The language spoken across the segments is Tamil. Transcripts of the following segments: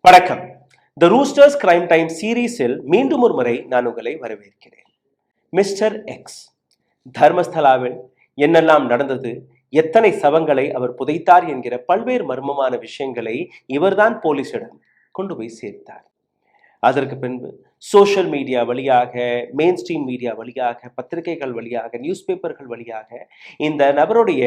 வணக்கம். த ரூஸ்டர்ஸ் கிரைம் டைம் சீரீஸில் மீண்டும் ஒரு முறை நான் உங்களை வரவேற்கிறேன். மிஸ்டர் எக்ஸ் தர்மஸ்தலாவில் என்னெல்லாம் நடந்தது, எத்தனை சவங்களை அவர் புதைத்தார் என்கிற பல்வேறு மர்மமான விஷயங்களை இவர்தான் போலீசிடம் கொண்டு போய் சேர்த்தார். அதற்கு பின்பு சோஷியல் மீடியா வழியாக, மெயின் ஸ்ட்ரீம் மீடியா வழியாக, பத்திரிகைகள் வழியாக, நியூஸ் பேப்பர்கள் வழியாக இந்த நபருடைய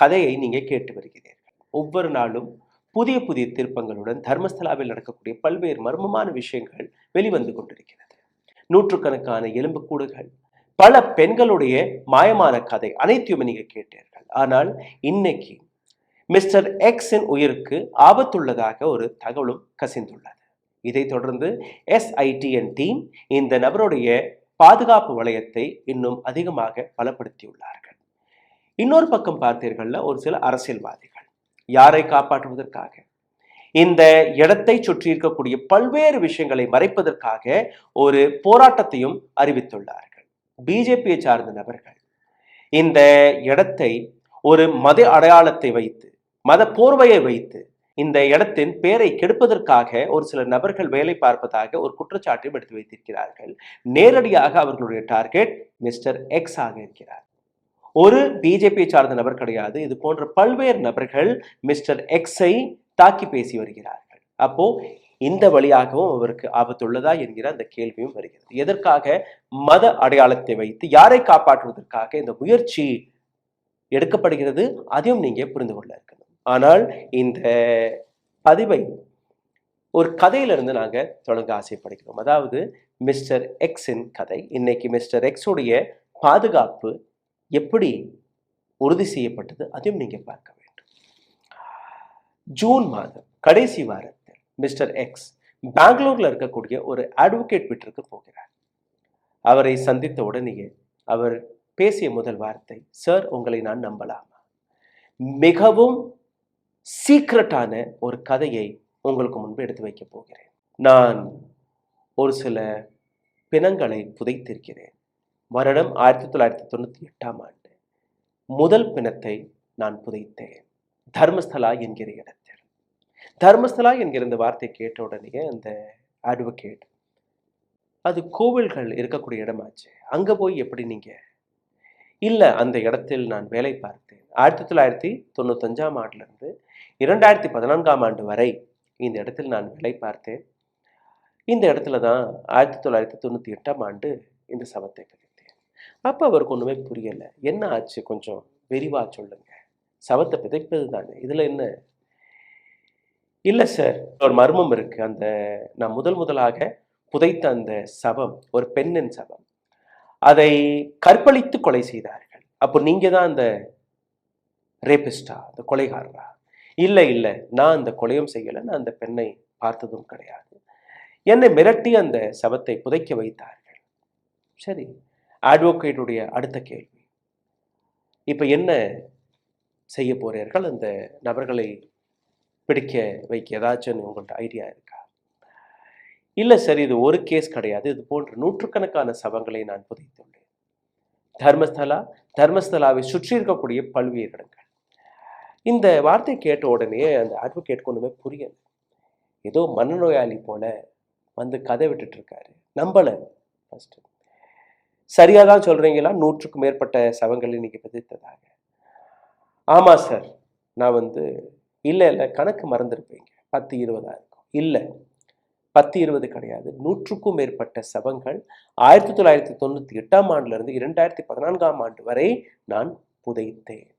கதையை நீங்க கேட்டு வருகிறீர்கள். ஒவ்வொரு நாளும் புதிய புதிய திருப்பங்களுடன் தர்மஸ்தலாவில் நடக்கக்கூடிய பல்வேறு மர்மமான விஷயங்கள் வெளிவந்து கொண்டிருக்கிறது. நூற்றுக்கணக்கான எலும்புக்கூடுகள், பல பெண்களுடைய மாயமான கதை அனைத்தையுமே நீங்க கேட்டீர்கள். ஆனால் இன்னைக்கு மிஸ்டர் எக்ஸின் உயிருக்கு ஆபத்துள்ளதாக ஒரு தகவலும் கசிந்துள்ளது. இதைத் தொடர்ந்து SITN டீம் இந்த நபருடைய பாதுகாப்பு வளையத்தை இன்னும் அதிகமாக பலப்படுத்தியுள்ளார்கள். இன்னொரு பக்கம் பார்த்தீர்கள்ல, ஒரு சில அரசியல்வாதிகள் யாரை காப்பாற்றுவதற்காக, இந்த இடத்தை சுற்றி இருக்கக்கூடிய பல்வேறு விஷயங்களை மறைப்பதற்காக ஒரு போராட்டத்தையும் அறிவித்துள்ளார்கள். பிஜேபியை சார்ந்த நபர்கள் இந்த இடத்தை ஒரு மத அடையாளத்தை வைத்து, மத போர்வையை வைத்து இந்த இடத்தின் பெயரை கெடுப்பதற்காக ஒரு சில நபர்கள் வேலை பார்ப்பதாக ஒரு குற்றச்சாட்டையும் எடுத்து வைத்திருக்கிறார்கள். நேரடியாக அவர்களுடைய டார்கெட் மிஸ்டர் எக்ஸ் ஆக இருக்கிறார். ஒரு பிஜேபியை சார்ந்த நபர் கிடையாது. இது போன்ற பல்வேறு நபர்கள் மிஸ்டர் எக்ஸை தாக்கி பேசி வருகிறார்கள். அப்போ இந்த வழியாகவும் அவருக்கு ஆபத்துள்ளதா என்கிற அந்த கேள்வியும் வருகிறது. எதற்காக மத அடையாளத்தை வைத்து யாரை காப்பாற்றுவதற்காக இந்த முயற்சி எடுக்கப்படுகிறது, அதையும் நீங்க புரிந்து கொள்ள இருக்கணும். ஆனால் இந்த பதிவை ஒரு கதையிலிருந்து நாங்க தொடங்க ஆசைப்படுகிறோம். அதாவது மிஸ்டர் எக்ஸின் கதை. இன்னைக்கு மிஸ்டர் எக்ஸுடைய பாதுகாப்பு எப்படி உறுதி செய்யப்பட்டது, அதையும் நீங்க பார்க்க வேண்டும். ஜூன் மாதம் கடைசி வாரத்தில் மிஸ்டர் எக்ஸ் பெங்களூர்ல இருக்கக்கூடிய ஒரு அட்வொகேட் வீட்டிற்கு போகிறார். அவரை சந்தித்த உடனேயே அவர் பேசிய முதல் வார்த்தை, சார் உங்களை நான் நம்பலாமா? மிகவும் சீக்ரெட்டான ஒரு கதையை உங்களுக்கு முன்பு எடுத்து வைக்க போகிறேன். நான் ஒரு சில பிணங்களை புதைத்திருக்கிறேன். வருடம் 1998ஆம் ஆண்டு முதல் பிணத்தை நான் புதைத்தேன் தர்மஸ்தலா என்கிற இடத்தில். தர்மஸ்தலா என்கிற இந்த வார்த்தை கேட்ட உடனே அந்த அட்வொகேட், அது கோவில்கள் இருக்கக்கூடிய இடமாச்சு, அங்க போய் எப்படி நீங்க? இல்ல, அந்த இடத்தில் நான் வேலை பார்த்தேன். 1995ஆம் ஆண்டுல இருந்து 2014ஆம் ஆண்டு வரை இந்த இடத்தில் நான் வேலை பார்த்தேன். இந்த இடத்துல தான் 1998ஆம் ஆண்டு இந்த சவத்தை பதித்தேன். அப்ப அவருக்கு ஒண்ணுமே புரியல. என்ன ஆச்சு, கொஞ்சம் விரிவா சொல்லுங்க. சவத்தை பிதைப்பது தானே, இதுல என்ன? இல்ல சார், ஒரு மர்மம் இருக்கு. அந்த நான் முதலாக புதைத்த அந்த சவம் ஒரு பெண்ணின் சவம். அதை கற்பழித்து கொலை செய்தார்கள். அப்போ நீங்க தான் அந்த ரேபிஸ்டா, அந்த கொலைகாரரா? இல்ல இல்ல, நான் அந்த கொலையும் செய்யல, நான் அந்த பெண்ணை பார்த்ததும் கிடையாது. என்னை மிரட்டி அந்த சவத்தை புதைக்க வைத்தார்கள். சரி, அட்வொகேட்டுடைய அடுத்த கேள்வி, இப்ப என்ன செய்ய போறீர்கள்? அந்த நபர்களை பிடிக்க வைக்க ஏதாச்சும் உங்கள்ட்ட ஐடியா இருக்கா? இல்ல சார், இது ஒரு கேஸ் கிடையாது, இது போன்ற நூற்றுக்கணக்கான சவங்களை நான் புதைத்துள்ளேன். தர்மஸ்தலாவை சுற்றி இருக்கக்கூடிய பல்வேறு இடங்கள். இந்த வார்த்தை கேட்ட உடனே அந்த அட்வொகேட் ஒண்ணுமே புரியல. ஏதோ மனநோயாளி போல வந்து கதை விட்டுட்டு இருக்காரு. நம்பல. ஃபர்ஸ்ட் சரியாதான் சொல்றீங்களா? 100க்கும் மேற்பட்ட சவங்களை நீங்க புதைத்ததாக? ஆமா சார். நான் இல்ல கணக்கு மறந்துருப்பீங்க, 10-20 இருக்கும். இல்ல, 10-20 கிடையாது, 100க்கும் மேற்பட்ட சவங்கள் 1998ஆம் ஆண்டுல இருந்து 2014ஆம் ஆண்டு வரை நான் புதைத்தேன்.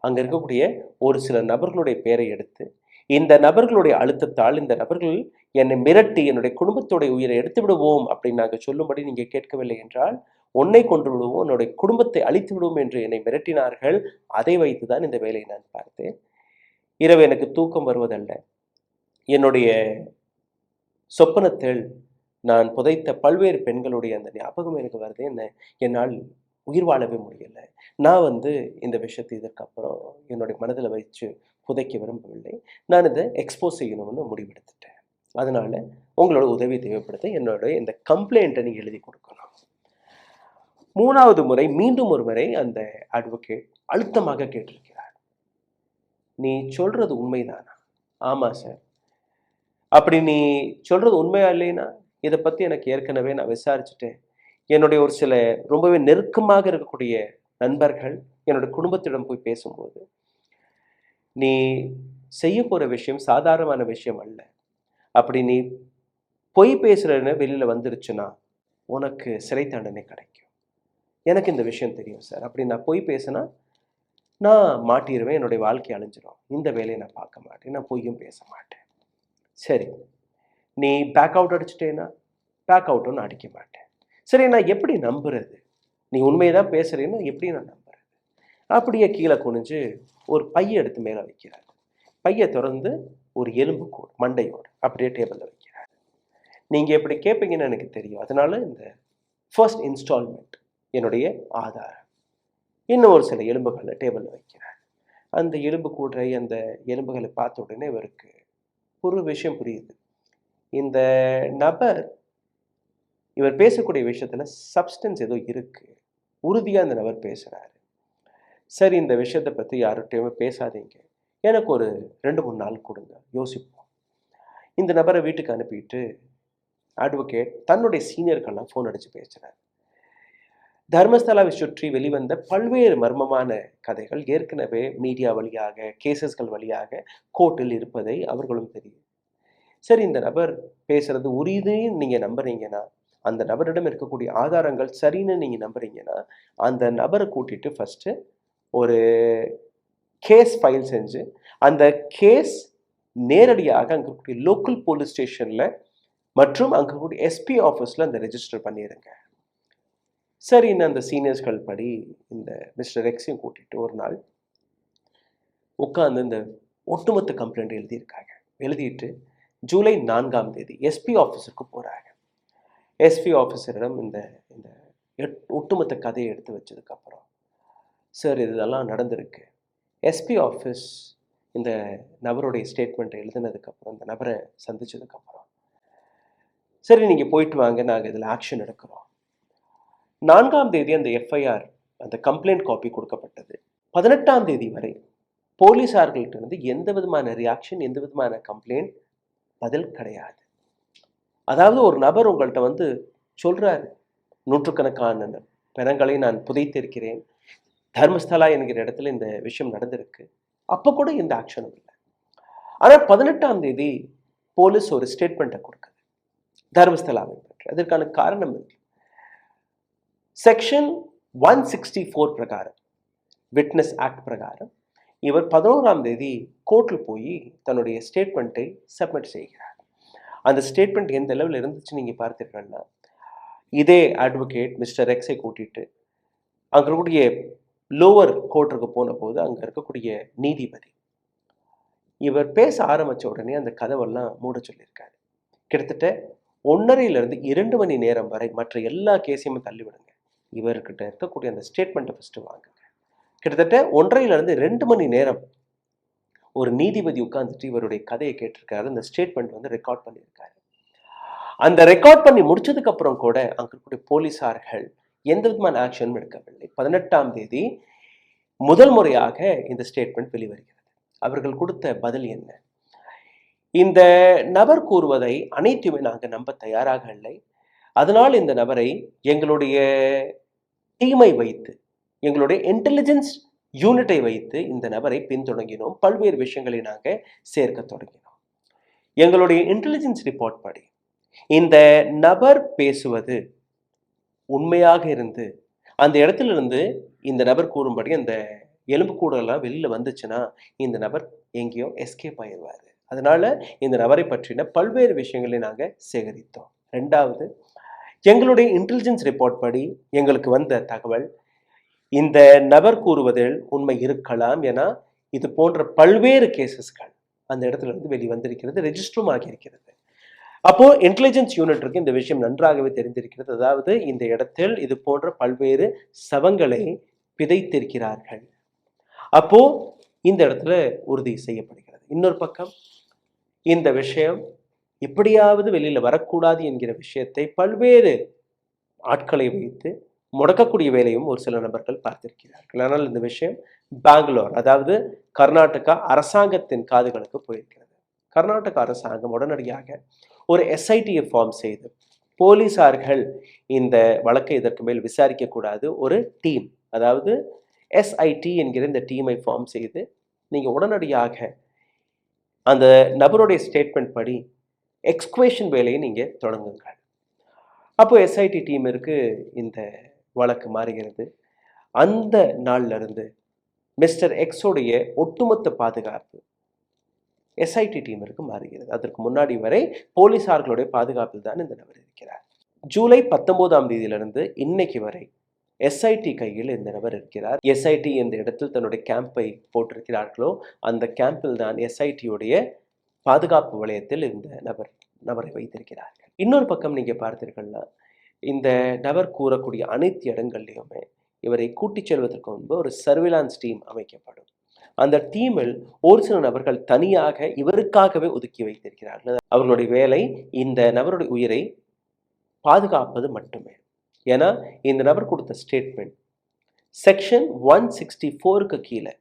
அங்க இருக்கக்கூடிய ஒரு சில நபர்களுடைய பெயரை எடுத்து, இந்த நபர்களுடைய அழுத்தத்தால் இந்த நபர்கள் என்னை மிரட்டி என்னுடைய குடும்பத்துடைய உயிரை எடுத்து விடுவோம் அப்படின்னு நாங்கள் சொல்லும்படி நீங்க கேட்கவில்லை என்றால் உன்னை கொன்று விடுவோம், என்னுடைய குடும்பத்தை அழித்து விடுவோம் என்று என்னை மிரட்டினார்கள். அதை வைத்துதான் இந்த வேலையை நான் பார்த்தேன். இரவு எனக்கு தூக்கம் வருவதல்ல. என்னுடைய சொப்பனத்தில் நான் புதைத்த பல்வேறு பெண்களுடைய அந்த ஞாபகம் எனக்கு வருது. என்னால் உயிர் வாழவே முடியல. நான் இந்த விஷயத்தை இதற்கப்புறம் என்னுடைய மனதில் வச்சு புதைக்க விரும்பவில்லை. நான் இதை எக்ஸ்போஸ் செய்யணும்னு முடிவெடுத்துட்டேன். அதனால உங்களோட உதவி தேவைப்படுது. என்னோட இந்த கம்ப்ளைண்ட்டை நீங்க எழுதி கொடுக்கணும். 3வது முறை மீண்டும் ஒரு முறை அந்த அட்வொகேட் அழுத்தமாக கேட்டிருக்கிறார், நீ சொல்றது உண்மைதானா? ஆமா சார். அப்படி நீ சொல்றது உண்மையா இல்லைன்னா இதை பத்தி எனக்கு ஏற்கனவே நான் விசாரிச்சுட்டேன். என்னுடைய ஒரு சில ரொம்பவே நெருக்கமாக இருக்கக்கூடிய நண்பர்கள் என்னுடைய குடும்பத்திடம் போய் பேசும்போது, நீ செய்ய போற விஷயம் சாதாரணமான விஷயம் அல்ல. அப்படி நீ பொய் பேசுறன்னு வெளியில வந்துருச்சுன்னா உனக்கு சிறை தண்டனை கிடைக்கும். எனக்கு இந்த விஷயம் தெரியும் சார். அப்படி நான் பொய் பேசினா நான் மாட்டிடுவேன், என்னுடைய வாழ்க்கை அழிஞ்சிடும். இந்த வேலையை நான் பார்க்க மாட்டேன், நான் பொய்யும் பேச மாட்டேன். சரி, நீ பேக் அவுட் அடிச்சிட்டேன்னா பேக் அவுட்டும் நான் அடிக்க மாட்டேன். சரி, நான் எப்படி நம்புறது? நீ உண்மையை தான் பேசுறேன்னா எப்படி நான் நம்புறது? அப்படியே கீழே குனிஞ்சு ஒரு பைய எடுத்து மேலே வைக்கிறார். பையை திறந்து ஒரு எலும்பு கூடு மண்டையோடு அப்படியே டேபிளில் வைக்கிறார். நீங்கள் எப்படி கேட்பீங்கன்னு எனக்கு தெரியும். அதனால இந்த ஃபர்ஸ்ட் இன்ஸ்டால்மெண்ட் என்னுடைய ஆதாரம். இன்னும் ஒரு சில எலும்புகளை டேபிளில் வைக்கிறார். அந்த எலும்பு கூடுற அந்த எலும்புகளை பார்த்த உடனே இவருக்கு ஒரு விஷயம் புரியுது. இந்த நபர் இவர் பேசக்கூடிய விஷயத்துல சப்ஸ்டன்ஸ் ஏதோ இருக்கு. உறுதியா இந்த நபர் பேசுறாரு. சரி, இந்த விஷயத்தை பத்தி யார்கிட்டயுமே பேசாதீங்க, எனக்கு ஒரு 2-3 நாள் கொடுங்க, யோசிப்போம். இந்த நபரை வீட்டுக்கு அனுப்பிட்டு அட்வொகேட் தன்னுடைய சீனியர்கள்லாம் ஃபோன் அடிச்சு பேசுறாரு. தர்மஸ்தலாவை சுற்றி வெளிவந்த பல்வேறு மர்மமான கதைகள் ஏற்கனவே மீடியா வழியாக, கேசஸ்கள் வழியாக கோர்ட்டில் இருப்பதை அவர்களும் தெரியும். சரி, இந்த நபர் பேசுறது உறுதின்னு நீங்க நம்புறீங்கன்னா, அந்த நபரிடம் இருக்கக்கூடிய ஆதாரங்கள் சரின்னு நீங்க நம்புறீங்கன்னா, அந்த நபரை கூட்டிட்டு ஃபர்ஸ்ட் ஒரு கேஸ் ஃபைல் செஞ்சு அந்த கேஸ் நேரடியாக அங்கே இருக்கக்கூடிய லோக்கல் போலீஸ் ஸ்டேஷன்ல மற்றும் அங்கே இருக்கக்கூடிய எஸ்பி ஆஃபீஸில் அந்த ரெஜிஸ்டர் பண்ணிடுங்க. சரின்னு அந்த சீனியர்ஸ்கள் படி இந்த மிஸ்டர் எக்ஸையும் கூட்டிட்டு ஒரு நாள் உட்காந்து இந்த ஒட்டுமொத்த கம்ப்ளைண்ட் எழுதியிருக்காங்க. எழுதிட்டு ஜூலை 4ஆம் தேதி எஸ்பி ஆஃபீஸருக்கு போகிறாங்க. எஸ்பி ஆஃபீஸரிடம் இந்த இந்த ஒட்டுமொத்த கதையை எடுத்து வச்சதுக்கப்புறம், சார் இதெல்லாம் நடந்திருக்கு. எஸ்பி ஆஃபீஸ் இந்த நபருடைய ஸ்டேட்மெண்ட்டை எழுதினதுக்கப்புறம், இந்த நபரை சந்திச்சதுக்கப்புறம், சரி நீங்கள் போயிட்டு வாங்க, நாங்கள் இதில் ஆக்ஷன் எடுக்கிறோம். 4ஆம் தேதி அந்த எஃப்ஐஆர் அந்த கம்ப்ளைண்ட் காப்பி கொடுக்கப்பட்டது. 18ஆம் தேதி வரை போலீஸார்கள்ட்ட இருந்து எந்த விதமான ரியாக்ஷன், எந்த விதமான கம்ப்ளைண்ட் பதில் கிடையாது. அதாவது ஒரு நபர் உங்கள்கிட்ட வந்து சொல்றாரு, நூற்றுக்கணக்கான பிணங்களை நான் புதைத்திருக்கிறேன், தர்மஸ்தலா என்கிற இடத்துல இந்த விஷயம் நடந்திருக்கு, அப்போ கூட எந்த ஆக்ஷனும் இல்லை. ஆனால் 18ஆம் தேதி போலீஸ் ஒரு ஸ்டேட்மெண்ட்டை கொடுக்குது தர்மஸ்தலாவை பற்றி. அதற்கான காரணம் இல்லை. செக்ஷன் 164 பிரகாரம், விட்னஸ் ஆக்ட் பிரகாரம் இவர் 11ஆம் தேதி கோர்ட்டில் போய் தன்னுடைய ஸ்டேட்மெண்ட்டை சப்மிட் செய்கிறார். அந்த ஸ்டேட்மெண்ட் எந்த லெவலில் இருந்துச்சு நீங்கள் பார்த்தீர்கள்னா, இதே அட்வொகேட் மிஸ்டர் எக்ஸை கூட்டிட்டு அங்கே இருக்கக்கூடிய லோவர் கோர்ட்டுக்கு போன போது அங்கே இருக்கக்கூடிய நீதிபதி இவர் பேச ஆரம்பித்த உடனே அந்த கதவெல்லாம் மூட சொல்லியிருக்காரு. கிட்டத்தட்ட 1.5 to 2 மணி நேரம் வரை மற்ற எல்லா கேஸையுமே தள்ளிவிடுங்க, இவர்கிட்ட இருக்கக்கூடிய அந்த ஸ்டேட்மெண்ட்டை ஃபஸ்ட்டு வாங்குங்க. கிட்டத்தட்ட 1.5 to 2 மணி நேரம் ஒரு நீதிபதி உட்கார்ந்துட்டு இவருடைய கதையை கேட்டிருக்காரு. அந்த ஸ்டேட்மெண்ட் வந்து ரெக்கார்ட் பண்ணியிருக்காரு. அந்த ரெக்கார்ட் பண்ணி முடிச்சதுக்கு அப்புறம் கூட அங்க இருக்கக்கூடிய போலீசார்கள் எந்த விதமான ஆக்ஷனும் எடுக்கவில்லை. 18ஆம் தேதி முதல் முறையாக இந்த ஸ்டேட்மெண்ட் வெளிவருகிறது. அவர்கள் கொடுத்த பதில் என்ன? இந்த நபர் கூறுவதை அனைத்துமே நாங்கள் நம்ப தயாராக இல்லை. அதனால் இந்த நபரை எங்களுடைய டீமை வைத்து, எங்களுடைய இன்டெலிஜென்ஸ் யூனிட்டை வைத்து இந்த நபரை பின்தொடங்கினோம். பல்வேறு விஷயங்களை நாங்கள் சேர்க்க தொடங்கினோம். எங்களுடைய இன்டெலிஜென்ஸ் ரிப்போர்ட் படி இந்த நபர் பேசுவது உண்மையாக இருந்து அந்த இடத்துல இருந்து இந்த நபர் கூறும்படி அந்த எலும்புக்கூடெல்லாம் வெளியில வந்துச்சுன்னா இந்த நபர் எங்கேயோ எஸ்கேப் ஆயிடுவாரு. அதனால இந்த நபரை பற்றின பல்வேறு விஷயங்களை நாங்கள் சேகரித்தோம். 2வது, எங்களுடைய இன்டெலிஜென்ஸ் ரிப்போர்ட் படி எங்களுக்கு வந்த தகவல், இந்த நபர் கூறுவதில் உண்மை இருக்கலாம். ஏன்னா இது போன்ற பல்வேறு கேசஸ்கள் அந்த இடத்துல இருந்து வெளிவந்திருக்கிறது, ரெஜிஸ்டரும் ஆகியிருக்கிறது. அப்போ இன்டெலிஜென்ஸ் யூனிட்டுக்கு இந்த விஷயம் நன்றாகவே தெரிந்திருக்கிறது. அதாவது இந்த இடத்தில் இது போன்ற பல்வேறு சவங்களை பிதைத்திருக்கிறார்கள். அப்போ இந்த இடத்துல உறுதி செய்யப்படுகிறது. இன்னொரு பக்கம் இந்த விஷயம் எப்படியாவது வெளியில வரக்கூடாது என்கிற விஷயத்தை பல்வேறு ஆட்களை வைத்து முடக்கக்கூடிய வேலையும் ஒரு சில நபர்கள் பார்த்திருக்கிறார்கள். ஆனால் இந்த விஷயம் பெங்களூர், அதாவது கர்நாடகா அரசாங்கத்தின் காதுகளுக்கு போயிருக்கிறது. கர்நாடக அரசாங்கம் உடனடியாக ஒரு எஸ்ஐடியை ஃபார்ம் செய்து போலீசார்கள் இந்த வழக்கை இதற்கு மேல் விசாரிக்கக்கூடாது, ஒரு டீம், அதாவது எஸ்ஐடி என்கிற இந்த டீமை ஃபார்ம் செய்து நீங்கள் உடனடியாக அந்த நபருடைய ஸ்டேட்மெண்ட் படி எக்ஸ்குவேஷன் வேலையை நீங்கள் தொடங்குங்கள். அப்போ எஸ்ஐடி டீமிற்கு இந்த வழக்கு மாறுகிறது. அந்த நாள்ல இருந்து மிஸ்டர் எக்ஸோடைய ஒட்டுமொத்த பாதுகாப்பு எஸ்ஐடி டீமிற்கு மாறுகிறது. அதற்கு முன்னாடி வரை போலீசார்களுடைய பாதுகாப்பில் தான் இந்த நபர் இருக்கிறார். ஜூலை 19ஆம் தேதியிலிருந்து இன்னைக்கு வரை எஸ்ஐடி கையில் இந்த நபர் இருக்கிறார். எஸ்ஐடி எந்த இடத்தில் தன்னுடைய கேம்பை போட்டிருக்கிறார்களோ அந்த கேம்பில் தான் எஸ்ஐடியுடைய பாதுகாப்பு வளையத்தில் இந்த நபரை வைத்திருக்கிறார்கள். இன்னொரு பக்கம் நீங்க பார்த்தீர்கள்னா, இந்த நபர் கூறக்கூடிய அனைத்து இடங்கள்லையுமே இவரை கூட்டிச் செல்வதற்கு முன்பு ஒரு சர்வேலன்ஸ் டீம் அமைக்கப்படும். அந்த டீமில் ஒரு சில நபர்கள் தனியாக இவருக்காகவே ஒதுக்கி வைத்திருக்கிறார்கள். அவர்களுடைய வேலை இந்த நபருடைய உயிரை பாதுகாப்பது மட்டுமே. ஏன்னா இந்த நபர் கொடுத்த ஸ்டேட்மெண்ட் செக்ஷன் 164க்கு கீழே,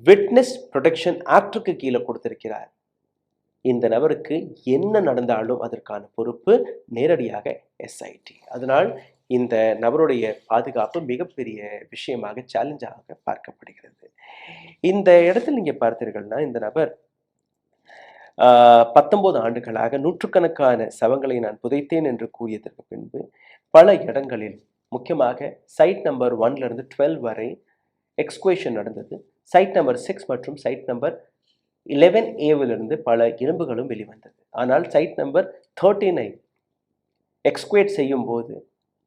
விட்னஸ் ப்ரொடெக்ஷன் ஆக்டுக்கு கீழே கொடுத்திருக்கிறார். இந்த நபருக்கு என்ன நடந்தாலும் அதற்கான பொறுப்பு நேரடியாக எஸ்ஐடி. அதனால் இந்த நபருடைய பாதுகாப்பு மிகப்பெரிய விஷயமாக, சேலஞ்சாக பார்க்கப்படுகிறது. இந்த இடத்தில் நீங்க பார்த்தீர்கள்னா, இந்த நபர் 19 ஆண்டுகளாக நூற்றுக்கணக்கான சவங்களை நான் புதைத்தேன் என்று கூறியதற்கு பின்பு பல இடங்களில், முக்கியமாக சைட் நம்பர் 1 இருந்து 12 வரை எக்ஸ்குவேஷன் நடந்தது. சைட் நம்பர் 6 மற்றும் சைட் நம்பர் 11A பல எலும்புகளும் வெளிவந்தது. ஆனால் சைட் நம்பர் 13ஐ எக்ஸ்குவேட் செய்யும் போது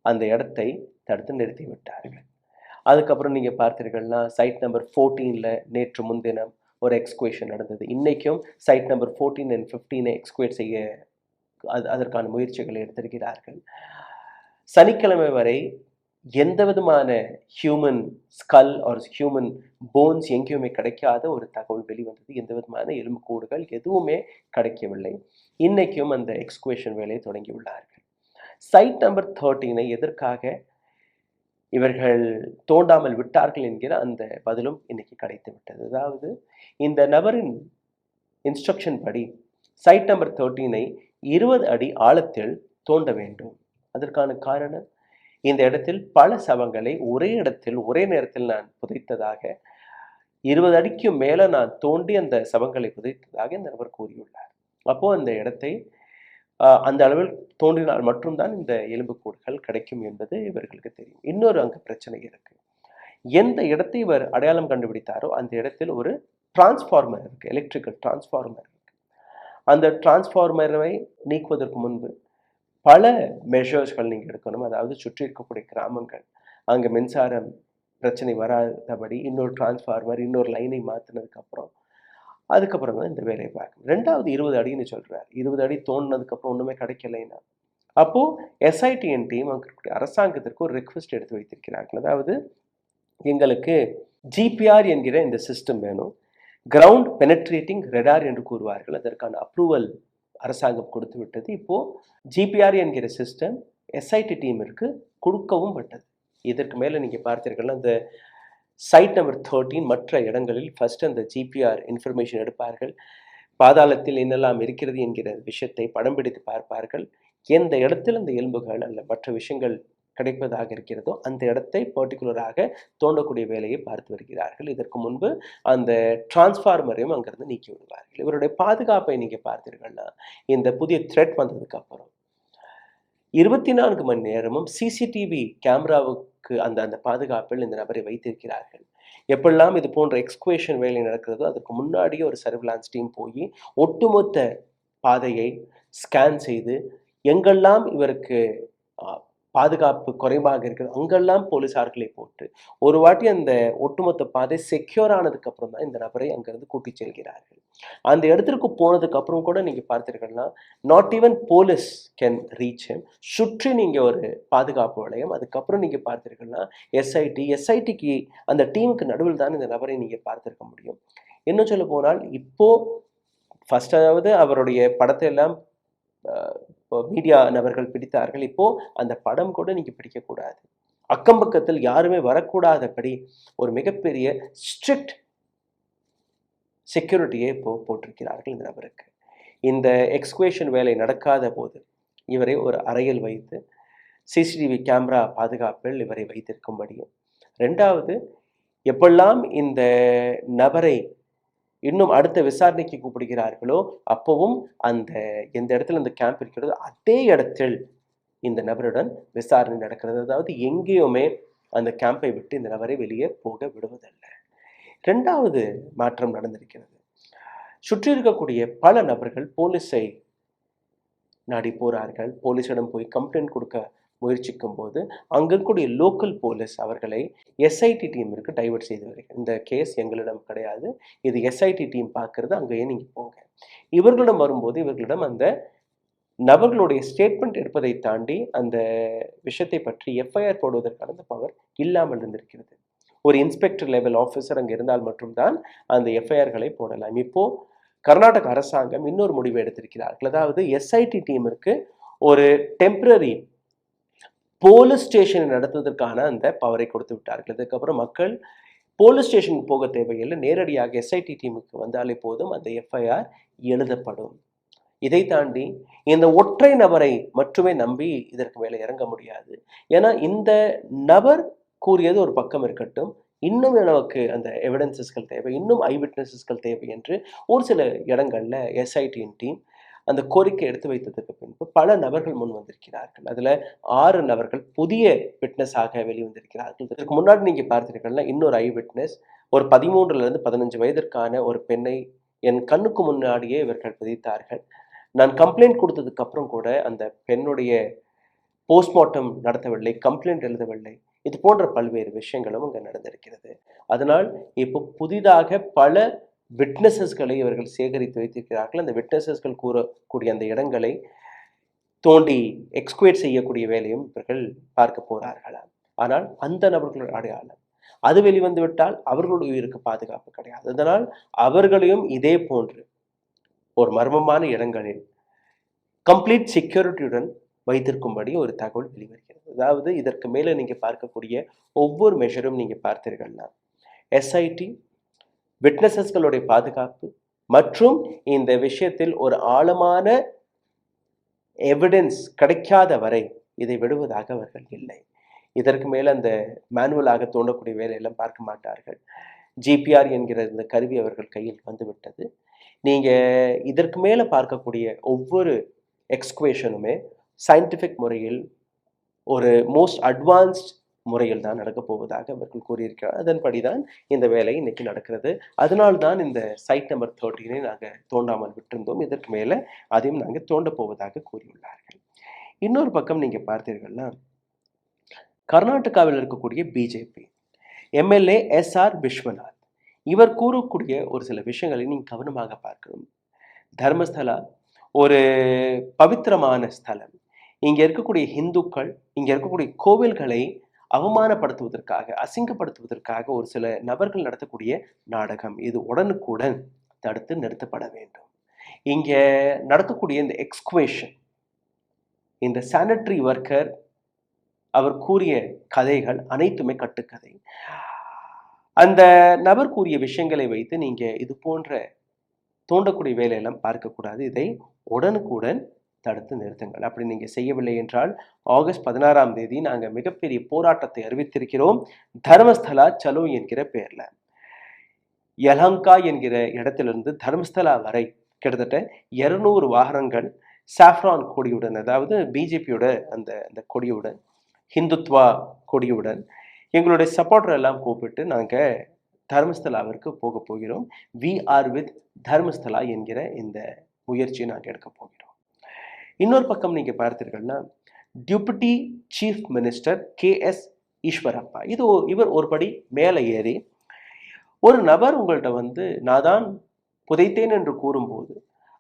அந்த இடத்தை தடுத்து நிறுத்தி விட்டார்கள். அதுக்கப்புறம் நீங்க பார்த்தீர்கள்னா, சைட் நம்பர் 14ல நேற்று முன்தினம் ஒரு எக்ஸ்குவேஷன் நடந்தது. இன்னைக்கும் சைட் நம்பர் 14 and 15ஐ எக்ஸ்குவேட் செய்ய அதற்கான முயற்சிகளை எடுத்திருக்கிறார்கள். சனிக்கிழமை வரை எந்த விதமான human skull or human bones எங்கேயுமே கிடைக்காத ஒரு தகவல் வெளிவந்தது. எந்த விதமான எலும்புக்கூடுகள் எதுவுமே கிடைக்கவில்லை. இன்னைக்கும் அந்த எக்ஸ்குவேஷன் வேலையை தொடங்கியுள்ளார்கள். சைட் நம்பர் 13ஐ எதற்காக இவர்கள் தோண்டாமல் விட்டார்கள் என்கிற அந்த பதிலும் இன்னைக்கு கிடைத்து விட்டது. அதாவது இந்த நபரின் இன்ஸ்ட்ரக்ஷன் படி சைட் நம்பர் 13ஐ 20 அடி ஆழத்தில் தோண்ட வேண்டும். அதற்கான காரணம், இந்த இடத்தில் பல சவங்களை ஒரே இடத்தில் ஒரே நேரத்தில் நான் புதைத்ததாக, 20 அடிக்கு மேல நான் தோண்டி அந்த சவங்களை புதைத்ததாக இந்த நபர் கூறியுள்ளார். அப்போ அந்த இடத்தை அந்த அளவில் தோன்றினால் மட்டும்தான் இந்த எலும்புக்கூடுகள் கிடைக்கும் என்பது இவர்களுக்கு தெரியும். இன்னொரு அங்கு பிரச்சனை இருக்கு. எந்த இடத்தை இவர் அடையாளம் கண்டுபிடித்தாரோ அந்த இடத்தில் ஒரு டிரான்ஸ்ஃபார்மர் இருக்கு, எலக்ட்ரிக்கல் டிரான்ஸ்ஃபார்மர் இருக்கு. அந்த டிரான்ஸ்ஃபார்மரை நீக்குவதற்கு முன்பு பல மெஷர்ஸ்கள் நீங்க எடுக்கணும். அதாவது சுற்றி இருக்கக்கூடிய கிராமங்கள் அங்கே மின்சாரம் பிரச்சனை வராதபடி இன்னொரு டிரான்ஸ்ஃபார்மர், இன்னொரு லைனை மாற்றினதுக்கு அதுக்கப்புறம் தான் இந்த வேலையை பார்க்கணும். 2வது 20 அடின்னு சொல்றாரு. 20 அடி தோண்டினதுக்கு அப்புறம் ஒண்ணுமே கிடைக்கலைன்னா, அப்போ எஸ்ஐடிஎன் டீம் அங்கே இருக்கக்கூடிய அரசாங்கத்திற்கு ஒரு ரெக்வெஸ்ட் எடுத்து வைத்திருக்கிறார்கள். அதாவது எங்களுக்கு ஜிபிஆர் என்கிற இந்த சிஸ்டம் வேணும், கிரவுண்ட் பெனட்ரேட்டிங் ரெடார் என்று கூறுவார்கள். அதற்கான அப்ரூவல் அரசாங்கம் கொடுத்து விட்டது. இப்போ ஜிபிஆர் என்கிற சிஸ்டம் எஸ்ஐடி டீமிற்கு கொடுக்கவும் பட்டது. இதற்கு மேல நீங்க பார்த்தீர்கள்னா, அந்த சைட் நம்பர் 13 மற்ற இடங்களில் ஃபர்ஸ்ட் அந்த ஜிபிஆர் இன்ஃபர்மேஷன் எடுப்பார்கள். பாதாளத்தில் என்னெல்லாம் இருக்கிறது என்கிற விஷயத்தை படம் பிடித்து பார்ப்பார்கள். எந்த இடத்தில் அந்த எலும்புகள் அல்ல மற்ற விஷயங்கள் கிடைப்பதாக இருக்கிறதோ அந்த இடத்தை பர்டிகுலராக தோண்டக்கூடிய வேலையை பார்த்து வருகிறார்கள். இதற்கு முன்பு அந்த டிரான்ஸ்ஃபார்மரையும் அங்கிருந்து நீக்கி விடுவார்கள். இவருடைய பாதுகாப்பை நீங்க பார்த்தீர்கள்னா, இந்த புதிய த்ரெட் வந்ததுக்கு அப்புறம் 24 மணி நேரமும் சிசிடிவி கேமராவுக்கு அந்த பாதுகாப்பில் இந்த நபரை வைத்திருக்கிறார்கள். எப்பெல்லாம் இது போன்ற எக்ஸ்குவேஷன் வேலை நடக்கிறதோ அதற்கு முன்னாடியே ஒரு சர்வேலன்ஸ் டீம் போய் ஒட்டுமொத்த பாதையை ஸ்கேன் செய்து எங்கெல்லாம் இவருக்கு பாதுகாப்பு குறைவாக இருக்கிறது அங்கெல்லாம் போலீசார்களை போட்டு ஒரு வாட்டி அந்த ஒட்டுமொத்த பாதை செக்யூர் ஆனதுக்கு அப்புறம் தான் இந்த நபரை அங்கிருந்து கூட்டிச் செல்கிறார்கள். அந்த இடத்திற்கு போனதுக்கு அப்புறம் கூட நீங்க பார்த்தீர்கள்னா, not even police can reach him. சுற்றி நீங்க ஒரு பாதுகாப்பு வளையம், அதுக்கப்புறம் நீங்க பார்த்தீர்கள்னா எஸ்ஐடிக்கு அந்த டீமுக்கு நடுவில் தான் இந்த நபரை நீங்க பார்த்திருக்க முடியும். இன்னும் சொல்ல போனால், இப்போ ஃபர்ஸ்டாவது அவருடைய படத்தை எல்லாம் மீடியா நபர்கள் பிடித்தார்கள். இப்போ அந்த படம் கூட நீங்க பிடிக்கக்கூடாது, அக்கம் பக்கத்தில் யாருமே வரக்கூடாதபடி ஒரு மிகப்பெரிய ஸ்ட்ரிக்ட் செக்யூரிட்டியை இப்போ போட்டிருக்கிறார்கள் இந்த நபருக்கு. இந்த எக்ஸ்குவேஷன் வேலை நடக்காத போது இவரை ஒரு அறையில் வைத்து சிசிடிவி கேமரா பாதுகாப்பில் இவரை வைத்திருக்கும்படியும், ரெண்டாவது எப்பெல்லாம் இந்த நபரை இன்னும் அடுத்த விசாரணைக்கு கூப்பிடுகிறார்களோ அப்பவும் அந்த எந்த இடத்துல இந்த கேம்ப் இருக்கிறதோ அதே இடத்தில் இந்த நபருடன் விசாரணை நடக்கிறது. அதாவது எங்கேயுமே அந்த கேம்பை விட்டு இந்த நபரை வெளியே போக விடுவதல்ல. இரண்டாவது மாற்றம் நடந்திருக்கிறது. சுற்றி இருக்கக்கூடிய பல நபர்கள் போலீஸை நாடி போறார்கள். போலீஸிடம் போய் கம்ப்ளைண்ட் கொடுக்க முயற்சிக்கும் போது அங்க இருக்கக்கூடிய லோக்கல் போலீஸ் அவர்களை எஸ்ஐடி டீமிற்கு டைவர்ட் செய்து வருகிறது. இந்த கேஸ் எங்களிடம் கிடையாது, இது எஸ்ஐடி டீம் பார்க்கறது, அங்கேயே நீங்க போங்க. இவர்களிடம் வரும்போது இவர்களிடம் அந்த நபர்களுடைய ஸ்டேட்மெண்ட் எடுப்பதை தாண்டி அந்த விஷயத்தை பற்றி எஃப்ஐஆர் போடுவதற்கான அந்த பவர் இல்லாமல் இருந்திருக்கிறது. ஒரு இன்ஸ்பெக்டர் லெவல் ஆஃபீஸர் அங்கே இருந்தால் மட்டும்தான் அந்த எஃப்ஐஆர்களை போடலாம். இப்போ கர்நாடக அரசாங்கம் இன்னொரு முடிவு எடுத்திருக்கிறார்கள். அதாவது எஸ்ஐடி டீமிற்கு ஒரு டெம்பரரி போலீஸ் ஸ்டேஷனை நடத்துவதற்கான அந்த பவரை கொடுத்து விட்டார்கள். இதுக்கப்புறம் மக்கள் போலீஸ் ஸ்டேஷனுக்கு போக தேவையில்லை, நேரடியாக எஸ்ஐடி டீமுக்கு வந்தாலே போதும் அந்த எஃப்ஐஆர் எழுதப்படும். இதை தாண்டி இந்த ஒற்றை நபரை மட்டுமே நம்பி இதற்கு மேலே இறங்க முடியாது. ஏன்னா இந்த நபர் கூறியது ஒரு பக்கம் இருக்கட்டும், இன்னும் நமக்கு அந்த எவிடன்சஸ்கள் தேவை, இன்னும் ஐ விட்னஸஸ்கள் தேவை என்று ஒரு சில இடங்கள்ல எஸ்ஐடியின் டீம் அந்த கோரிக்கை எடுத்து வைத்ததுக்கு பின்பு பல நபர்கள் முன் வந்திருக்கிறார்கள். அதுல 6 நபர்கள் புதிய விட்னஸாக வெளிவந்திருக்கிறார்கள். இதற்கு முன்னாடி நீங்க பார்த்தீர்கள்னா இன்னொரு ஐ விட்னஸ் ஒரு 13 15 வயதிற்கான ஒரு பெண்ணை என் கண்ணுக்கு முன்னாடியே இவர்கள் விதித்தார்கள். நான் கம்ப்ளைண்ட் கொடுத்ததுக்கு அப்புறம் கூட அந்த பெண்ணுடைய போஸ்ட்மார்ட்டம் நடத்தவில்லை, கம்ப்ளைண்ட் எழுதவில்லை. இது போன்ற பல்வேறு விஷயங்களும் அங்கே நடந்திருக்கிறது. அதனால் இப்போ புதிதாக பல விட்னஸஸ்களை இவர்கள் சேகரித்து வைத்திருக்கிறார்கள். அந்த விட்னஸஸ்கள் கூறக்கூடிய அந்த இடங்களை தோண்டி எக்ஸ்குவேட் செய்யக்கூடிய வேலையும் இவர்கள் பார்க்க போறார்களாம். ஆனால் அந்த நபர்களுடைய அடையாளம் அது வெளிவந்து விட்டால் அவர்களுடைய உயிருக்கு பாதுகாப்பு கிடையாது. அதனால் அவர்களையும் இதே போன்று ஒரு மர்மமான இடங்களில் கம்ப்ளீட் செக்யூரிட்டியுடன் வைத்திருக்கும்படி ஒரு தகவல் வெளிவருகிறது. அதாவது இதற்கு மேலே நீங்க பார்க்கக்கூடிய ஒவ்வொரு மெஷரும் நீங்க பார்த்தீர்கள்னா எஸ்ஐடி விட்னஸஸ்களுடைய பாதுகாப்பு மற்றும் இந்த விஷயத்தில் ஒரு ஆழமான எவிடன்ஸ் கிடைக்காத வரை இதை விடுவதாக அவர்கள் இல்லை. இதற்கு மேல அந்த மேனுவலாக தோண்டக்கூடிய வேலையெல்லாம் பார்க்க மாட்டார்கள். ஜிபிஆர் என்கிற இந்த கருவி அவர்கள் கையில் வந்துவிட்டது. நீங்க இதற்கு மேல பார்க்கக்கூடிய ஒவ்வொரு எக்ஸ்குவேஷனுமே சயின்டிஃபிக் முறையில் ஒரு மோஸ்ட் அட்வான்ஸ்ட் முறையில் தான் நடக்கப் போவதாக அவர்கள் கூறியிருக்கிறார். அதன்படி தான் இந்த வேலை இன்னைக்கு நடக்கிறது. அதனால்தான் இந்த சைட் நம்பர் 13 நாங்கள் தோண்டாமல் விட்டிருந்தோம். இதற்கு மேலே அதையும் நாங்கள் தோண்ட போவதாக கூறியுள்ளார்கள். இன்னொரு பக்கம் நீங்க பார்த்தீர்கள்னா கர்நாடகாவில் இருக்கக்கூடிய பிஜேபி எம்எல்ஏ SR விஸ்வநாத் இவர் கூறக்கூடிய ஒரு சில விஷயங்களை நீங்க கவனமாக பார்க்கணும். தர்மஸ்தலா ஒரு பவித்திரமான ஸ்தலம். இங்க இருக்கக்கூடிய இந்துக்கள், இங்க இருக்கக்கூடிய கோவில்களை அவமானப்படுத்துவதற்காக, அசிங்கப்படுத்துவதற்காக ஒரு சில நபர்கள் நடத்தக்கூடிய நாடகம். இது உடனுக்குடன் தடுத்து நிறுத்தப்பட வேண்டும். இங்க நடக்கக்கூடிய இந்த எக்ஸ்குவேஷன், இந்த சானிட்டரி ஒர்க்கர் அவர் கூறிய கதைகள் அனைத்துமே கட்டுக்கதை. அந்த நபர் கூறிய விஷயங்களை வைத்து நீங்க இது போன்ற தோண்டக்கூடிய வேலையெல்லாம் பார்க்கக்கூடாது. இதை உடனுக்குடன் தடுத்து நிறுத்துங்கள். அப்படி நீங்க செய்யவில்லை என்றால் ஆகஸ்ட் 16ஆம் தேதி நாங்கள் மிகப்பெரிய போராட்டத்தை அறிவித்திருக்கிறோம். தர்மஸ்தலா சலோ என்கிற பெயர்ல யலங்கா என்கிற இடத்திலிருந்து தர்மஸ்தலா வரை கிட்டத்தட்ட 200 வாகனங்கள் சாஃப்ரான் கொடியுடன், அதாவது பிஜேபியோட அந்த கொடியுடன், ஹிந்துத்வா கொடியுடன் எங்களுடைய சப்போர்ட்டர் எல்லாம் கூப்பிட்டு நாங்கள் தர்மஸ்தலாவிற்கு போக போகிறோம். வி ஆர் வித் தர்மஸ்தலா என்கிற இந்த முயற்சியை நாங்கள் எடுக்க போகிறோம். இன்னொரு பக்கம் நீங்க பார்த்தீர்கள்னா deputy chief minister KS Eshwarappa இவர் ஒரு படி மேலே ஏறி ஒரு நபர் உங்கள்கிட்ட வந்து நான் தான் புதைத்தேன் என்று கூறும்போது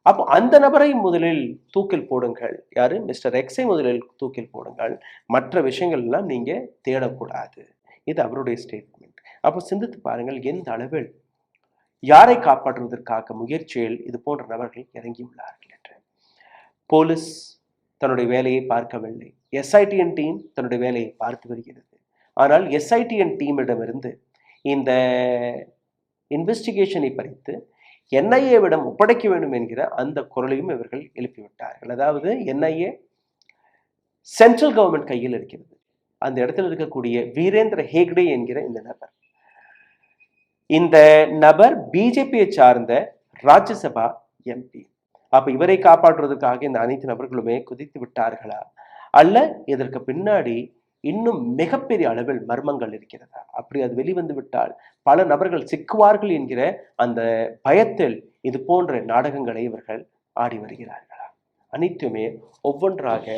அப்போ அந்த நபரை முதலில் தூக்கில் போடுங்கள், யாரு மிஸ்டர் எக்ஸை முதலில் தூக்கில் போடுங்கள், மற்ற விஷயங்கள் எல்லாம் நீங்க தேடக்கூடாது. இது அவருடைய ஸ்டேட்மெண்ட். அப்போ சிந்தித்து பாருங்கள் எந்த அளவில் யாரை காப்பாற்றுவதற்காக முயற்சியில் இது போன்ற நபர்கள் இறங்கியுள்ளார்கள் என்று. போலீஸ் தன்னுடைய வேலையை பார்க்கவில்லை, எஸ்ஐடிஎன் டீம் தன்னுடைய வேலையை பார்த்து வருகிறது. ஆனால் எஸ்ஐடிஎன் டீமிடமிருந்து இந்த இன்வெஸ்டிகேஷனை பறித்து NIA-விடம் ஒப்படைக்க வேண்டும் என்கிற அந்த குரலையும் இவர்கள் எழுப்பிவிட்டார்கள். அதாவது NIA சென்ட்ரல் கவர்மெண்ட் கையில் இருக்கிறது. அந்த இடத்தில் இருக்கக்கூடிய வீரேந்திர ஹேக்டே என்கிற இந்த நபர் பிஜேபியை சார்ந்த ராஜ்யசபா MP. அப்ப இவரை காப்பாற்றுவதற்காக இந்த அனைத்து நபர்களுமே குதித்து விட்டார்களா, அல்ல இதற்கு பின்னாடி இன்னும் மிகப்பெரிய அளவில் மர்மங்கள் இருக்கிறதா? அப்படி அது வெளிவந்து விட்டால் பல நபர்கள் சிக்குவார்கள் என்கிற அந்த பயத்தில் இது போன்ற நாடகங்களை இவர்கள் ஆடி வருகிறார்களா? அனைத்துமே ஒவ்வொன்றாக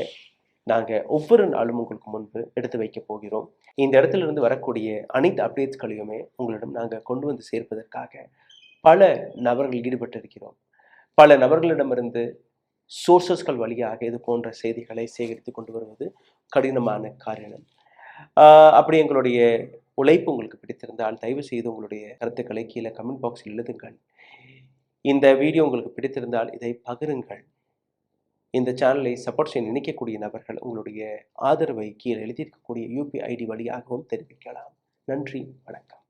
நாங்க ஒவ்வொரு நாளும் உங்களுக்கு முன்பு எடுத்து வைக்க போகிறோம். இந்த இடத்துல இருந்து வரக்கூடிய அனைத்து அப்டேட்ஸ்களையுமே உங்களிடம் நாங்கள் கொண்டு வந்து சேர்ப்பதற்காக பல நபர்கள் ஈடுபட்டிருக்கிறோம். பல நபர்களிடமிருந்து சோர்சஸ்கள் வழியாக இது போன்ற செய்திகளை சேகரித்து கொண்டு வருவது கடினமான காரணம். அப்படி எங்களுடைய உழைப்பு உங்களுக்கு பிடித்திருந்தால் தயவு செய்து உங்களுடைய கருத்துக்களை கீழே கமெண்ட் பாக்ஸில் எழுதுங்கள். இந்த வீடியோ உங்களுக்கு பிடித்திருந்தால் இதை பகிருங்கள். இந்த சேனலை சப்போர்ட் செய்ய நினைக்கக்கூடிய நபர்கள் உங்களுடைய ஆதரவை கீழே எழுதியிருக்கக்கூடிய UPI வழியாகவும் தெரிவிக்கலாம். நன்றி, வணக்கம்.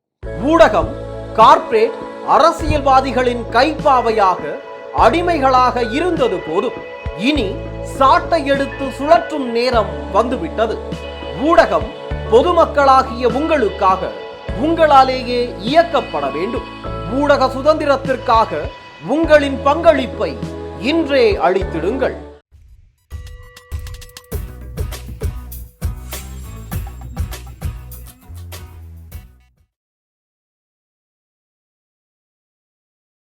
ஊடகம் கார்ப்பரேட் அரசியல்வாதிகளின் கைப்பாவையாக அடிமைகளாக இருந்தது போதும், இனி சாட்டை எடுத்து சுழற்றும் நேரம் வந்துவிட்டது. ஊடகம் பொதுமக்களாகிய உங்களுக்காக உங்களாலேயே இயக்கப்பட வேண்டும். ஊடக சுதந்திரத்திற்காக உங்களின் பங்களிப்பை இன்றே அளித்திடுங்கள்.